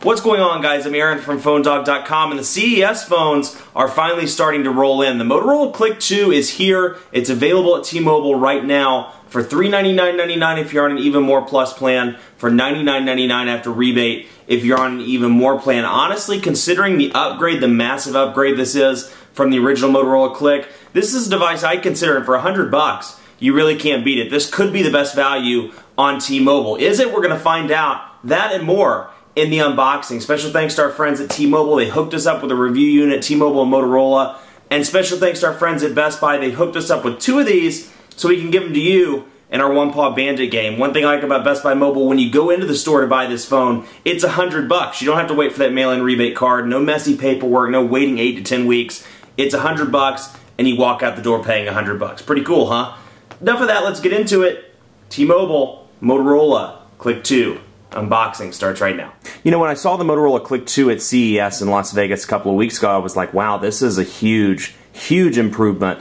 What's going on, guys? I'm Aaron from PhoneDog.com, and the CES phones are finally starting to roll in. The Motorola CLIQ 2 is here. It's available at T-Mobile right now for $399.99 if you're on an Even More Plus plan, for $99.99 after rebate if you're on an Even More plan. Honestly, considering the upgrade, the massive upgrade this is from the original Motorola CLIQ, this is a device I consider, and for $100, you really can't beat it. This could be the best value on T-Mobile. Is it? We're going to find out. That and more in the unboxing. Special thanks to our friends at T-Mobile. They hooked us up with a review unit, T-Mobile and Motorola. And special thanks to our friends at Best Buy. They hooked us up with 2 of these so we can give them to you in our One Paw Bandit game. One thing I like about Best Buy Mobile, when you go into the store to buy this phone, it's $100. You don't have to wait for that mail-in rebate card. No messy paperwork. No waiting 8 to 10 weeks. It's $100 and you walk out the door paying $100. Pretty cool, huh? Enough of that. Let's get into it. T-Mobile, Motorola CLIQ 2. Unboxing starts right now. You know, when I saw the Motorola CLIQ 2 at CES in Las Vegas a couple of weeks ago, I was like, wow, this is a huge, huge improvement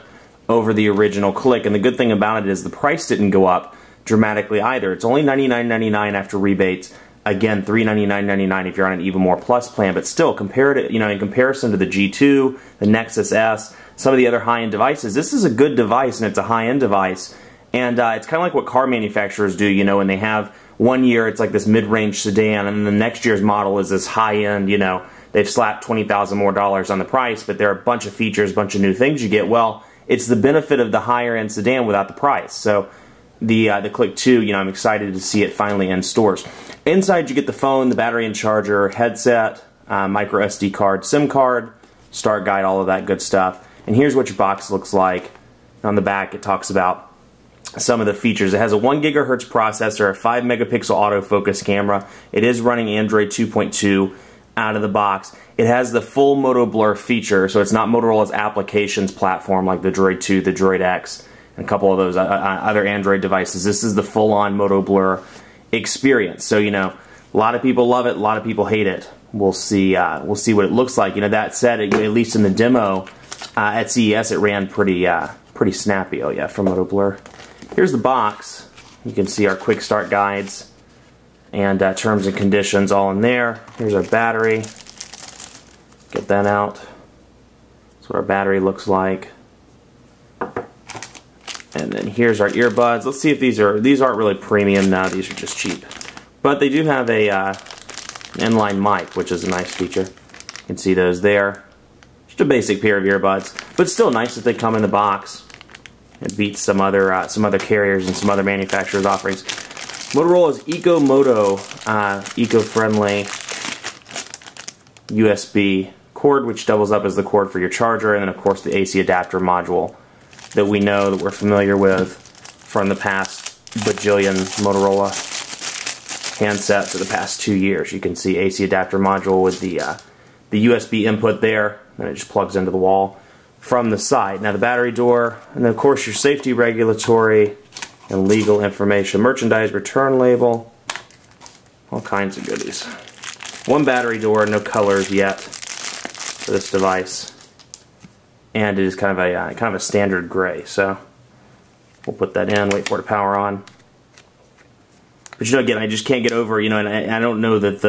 over the original CLIQ. And the good thing about it is the price didn't go up dramatically either. It's only $99.99 after rebates. Again, $399.99 if you're on an Even More Plus plan. But still, compared to, in comparison to the G2, the Nexus S, some of the other high-end devices, this is a good device and it's a high-end device. And it's kind of like what car manufacturers do, when they have 1 year it's like this mid-range sedan, and then the next year's model is this high-end, they've slapped $20,000 more on the price, but there are a bunch of features, a bunch of new things you get. Well, it's the benefit of the higher-end sedan without the price. So the CLIQ 2, I'm excited to see it finally in stores. Inside you get the phone, the battery and charger, headset, micro SD card, SIM card, start guide, all of that good stuff. And here's what your box looks like. On the back it talks about some of the features. It has a 1 GHz processor, a 5 megapixel autofocus camera. It is running Android 2.2 out of the box. It has the full Moto Blur feature, so it's not Motorola's applications platform like the Droid 2, the Droid X, and a couple of those other Android devices. This is the full-on Moto Blur experience. So, a lot of people love it, a lot of people hate it. We'll see what it looks like. That said, at least in the demo at CES, it ran pretty snappy. Oh yeah, from Moto Blur. Here's the box. You can see our quick start guides and terms and conditions all in there. Here's our battery. Get that out. That's what our battery looks like. And then here's our earbuds. Let's see if these aren't really premium now. These are just cheap. But they do have a an inline mic, which is a nice feature. You can see those there. Just a basic pair of earbuds, but still nice that they come in the box. It beats some other carriers and some other manufacturers' offerings. Motorola's EcoMoto, eco-friendly USB cord, which doubles up as the cord for your charger, and then of course the AC adapter module that we know, that we're familiar with from the past bajillion Motorola handsets of the past 2 years. You can see AC adapter module with the USB input there, and it just plugs into the wall from the side. Now the battery door, and then of course your safety, regulatory, and legal information. Merchandise return label, all kinds of goodies. One battery door, no colors yet for this device, and it is kind of a standard gray. So we'll put that in, wait for it to power on. But again, I just can't get over, and I don't know that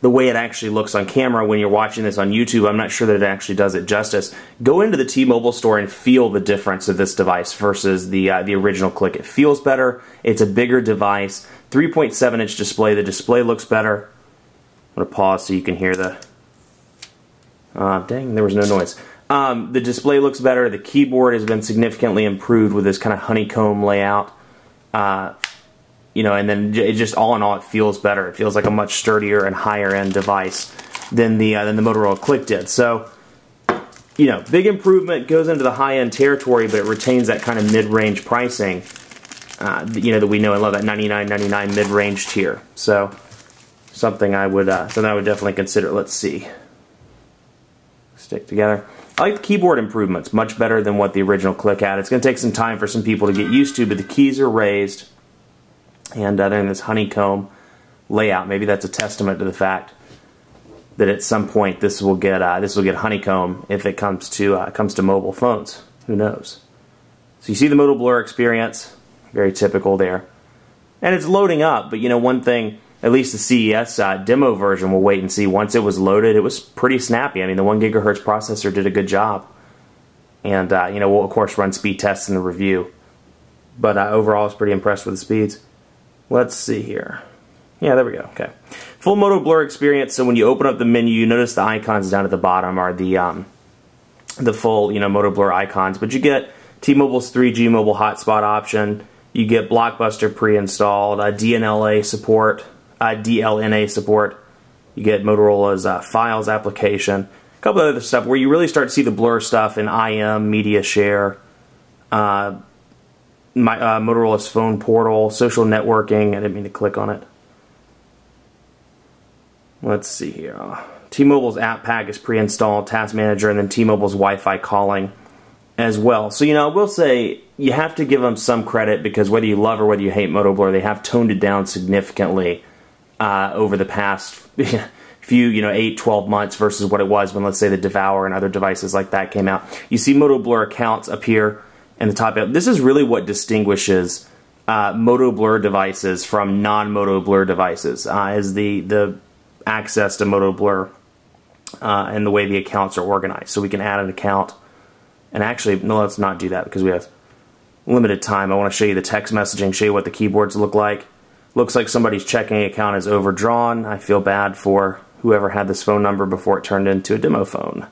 the way it actually looks on camera when you're watching this on YouTube, I'm not sure that it actually does it justice. Go into the T-Mobile store and feel the difference of this device versus the original CLIQ. It feels better. It's a bigger device. 3.7-inch display. The display looks better. I'm going to pause so you can hear the... dang, there was no noise. The display looks better. The keyboard has been significantly improved with this kind of honeycomb layout. And then it just, all in all, it feels better. It feels like a much sturdier and higher-end device than the Motorola CLIQ did. So, big improvement, goes into the high-end territory, but it retains that kind of mid-range pricing, that we know and love, that $99.99 mid-range tier. So, something I would definitely consider. Let's see. Stick together. I like the keyboard improvements, much better than what the original CLIQ had. It's going to take some time for some people to get used to, but the keys are raised. And they're in this honeycomb layout. Maybe that's a testament to the fact that at some point this will get honeycomb if it comes to mobile phones. Who knows? So you see the Moto Blur experience, very typical there, and it's loading up. But one thing at least the CES demo version, we'll wait and see. Once it was loaded, it was pretty snappy. I mean, the 1 gigahertz processor did a good job. And, you know, we'll, of course, run speed tests in the review. But overall, I was pretty impressed with the speeds. Let's see here. Yeah, there we go. Okay. Full Moto Blur experience. So when you open up the menu, you notice the icons down at the bottom are the full, you know, Moto Blur icons. But you get T-Mobile's 3G mobile hotspot option. You get Blockbuster pre-installed, DLNA support, DLNA support. You get Motorola's Files application. A couple of other stuff where you really start to see the blur stuff in IM, Media Share, Motorola's Phone Portal, social networking. I didn't mean to click on it. Let's see here. T-Mobile's App Pack is pre-installed, Task Manager, and then T-Mobile's Wi-Fi calling as well. So, you know, I will say you have to give them some credit because whether you love or whether you hate Moto Blur, they have toned it down significantly over the past few, you know, 8, 12 months versus what it was when, let's say, the Devour and other devices like that came out. You see Moto Blur accounts up here in the top. This is really what distinguishes Moto Blur devices from non-Moto Blur devices, is the access to Moto Blur and the way the accounts are organized. So we can add an account. And actually, no, let's not do that because we have limited time. I want to show you the text messaging, show you what the keyboards look like. Looks like somebody's checking account is overdrawn. I feel bad for whoever had this phone number before it turned into a demo phone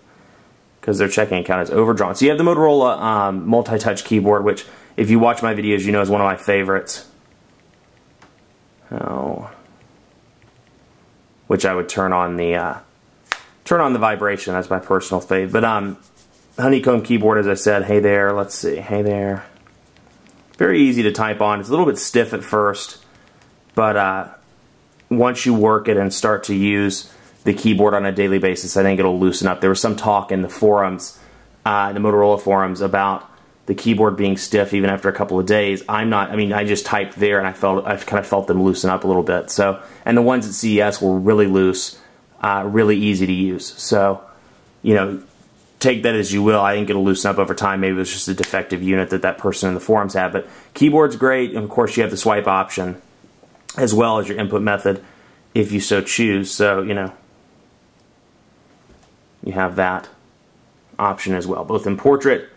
because their checking account is overdrawn. So you have the Motorola multi-touch keyboard, which if you watch my videos, you know is one of my favorites. Oh, which I would turn on the vibration. That's my personal fave. But honeycomb keyboard, as I said. Hey there. Let's see. Hey there. Very easy to type on. It's a little bit stiff at first, but once you work it and start to use the keyboard on a daily basis, I think it'll loosen up. There was some talk in the forums, the Motorola forums, about the keyboard being stiff even after a couple of days. I just typed there and I kind of felt them loosen up a little bit. So, and the ones at CES were really loose, really easy to use. So, you know, take that as you will. I think it'll loosen up over time. Maybe it was just a defective unit that person in the forums had. But keyboard's great, and of course you have the swipe option as well as your input method if you so choose. So, you know, you have that option as well, both in portrait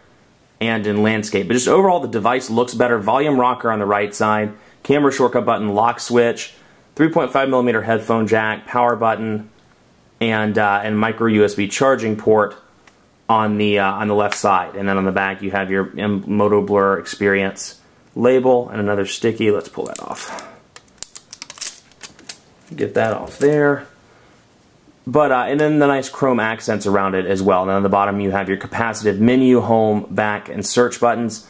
and in landscape. But just overall, the device looks better. Volume rocker on the right side, camera shortcut button, lock switch, 3.5mm headphone jack, power button, and micro USB charging port on the left side. And then on the back, you have your Moto Blur Experience label and another sticky. Let's pull that off. Get that off there. But and then the nice chrome accents around it as well. And on the bottom, you have your capacitive menu, home, back, and search buttons.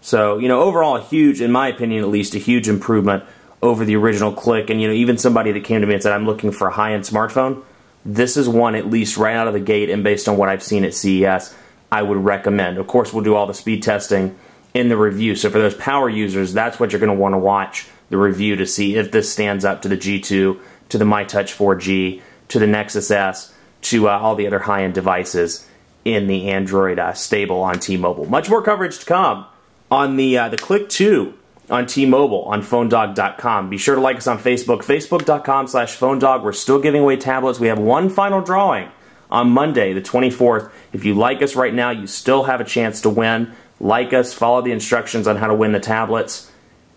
So, you know, overall, a huge, in my opinion at least, a huge improvement over the original CLIQ. And, you know, even somebody that came to me and said, I'm looking for a high-end smartphone, this is one, at least right out of the gate, and based on what I've seen at CES, I would recommend. Of course, we'll do all the speed testing in the review. So for those power users, that's what you're going to want to watch, the review, to see if this stands up to the G2, to the MyTouch 4G, to the Nexus S, to all the other high-end devices in the Android stable on T-Mobile. Much more coverage to come on the CLIQ 2 on T-Mobile on PhoneDog.com. Be sure to like us on Facebook, Facebook.com/PhoneDog. We're still giving away tablets. We have one final drawing on Monday, the 24th. If you like us right now, you still have a chance to win. Like us, follow the instructions on how to win the tablets.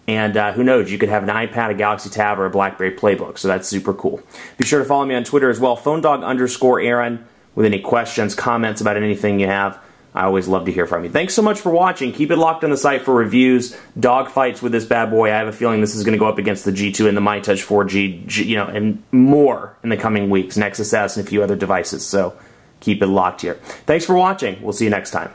And who knows, you could have an iPad, a Galaxy Tab, or a BlackBerry Playbook, so that's super cool. Be sure to follow me on Twitter as well, PhoneDog_Aaron, with any questions, comments about anything you have. I always love to hear from you. Thanks so much for watching. Keep it locked on the site for reviews, dog fights with this bad boy. I have a feeling this is going to go up against the G2 and the MyTouch 4G, you know, and more in the coming weeks, Nexus S and a few other devices, so keep it locked here. Thanks for watching. We'll see you next time.